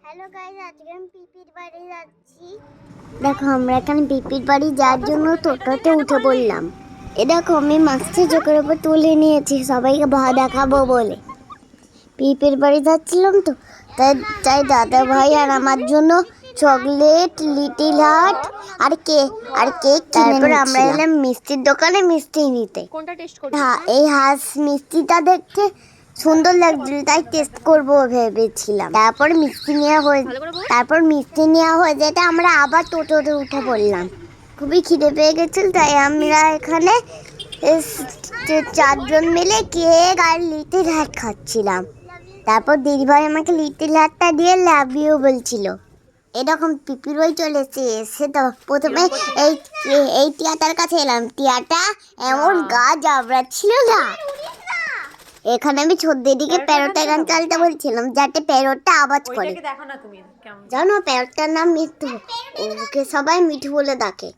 Hello guys, আজকে আমি পিপির বাড়ি যাচ্ছি। দেখো, আমরা এখানে পিপির বাড়ি যাওয়ার জন্য টোটোতে উঠে পড়লাম। দেখো, আমি মাছটি চোখের উপর তুলে নিয়েছি সবাইকে দেখাবো বলে। পিপির বাড়ি যাচ্ছিলাম তো, তাই তাই দাদা ভাই আর আমার জন্য চকলেট, লিটিল হার্ট আর কেক তারপর আমরা এলাম মিষ্টির দোকানে মিষ্টি নিতে। কোনটা টেস্ট করবি? হ্যাঁ, এই হাঁস মিষ্টিটা দেখতে সুন্দর লাগছিল, তাই টেস্ট করবো ভেবেছিলাম। তারপর মিষ্টি নেওয়া হয়ে যেতে আমরা আবার টোটোতে উঠে পড়লাম। খুবই খিদে পেয়ে গেছিল, তাই আমরা এখানে চারজন মিলে কেক আর লিটিল হার্ট খাচ্ছিলাম। তারপর দিদিভাই আমাকে লিটিল হার্টটা দিয়ে লাভ ইউ বলছিল। এরকম পিপির বই চলেছে, এসে তো প্রথমে এই টিয়াটার কাছে এলাম। টিয়াটা এমন গা জাবড়া ছিল না। এখানে আমি ছোটদিদিকে প্যারোটা গান চালতে বলছিলাম, যাতে প্যারোটটা আওয়াজ করে। জানো, প্যারোটটার নাম মিঠু, ওকে সবাই মিঠু বলে ডাকে।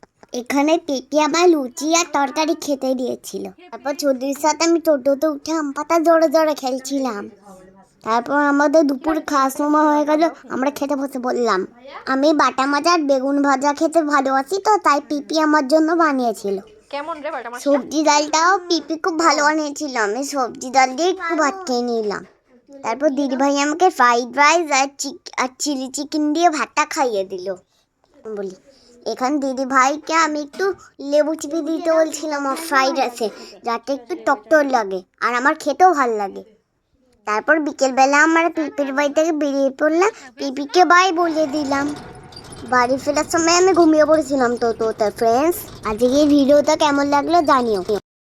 এখানে পিপি আমার লুচি আর তরকারি খেতে দিয়েছিল। তারপর ছোটদিদির সাথে আমি টোটোতে উঠে আম পাতা জোরে জোরে খেলছিলাম। তারপর আমাদের দুপুর খাওয়ার সময় হয়ে গেল, আমরা খেতে বসে পড়লাম। আমি বাটা মাছ আর বেগুন ভাজা খেতে ভালোবাসি, তো তাই পিপি আমার জন্য বানিয়েছিল। কেমন রে বাটা মাছটা? সবজি ডালটাও পিপি খুব ভালো বানিয়েছিল। আমি সবজি ডাল দিয়ে একটু ভাত খেয়ে নিলাম। তারপর দিদিভাই আমাকে ফ্রাইড রাইস আর চিলি চিকেন দিয়ে ভাতটা খাইয়ে দিল। বলি, এখানে দিদিভাইকে আমি একটু লেবু চিপে দিতে বলছিলাম ফ্রাইড রাইসে, যাতে একটু টকটক লাগে আর আমার খেতেও ভালো লাগে। তারপর বিকেলবেলা আমরা পিপির বাড়ি থেকে বেরিয়ে পড়লাম, পিপিকে বাই বলে দিলাম। বাড়ি ফেরার সময় আমি ঘুমিয়ে পড়েছিলাম। তো ফ্রেন্ডস, আজকে এই ভিডিওটা কেমন লাগলো জানিও।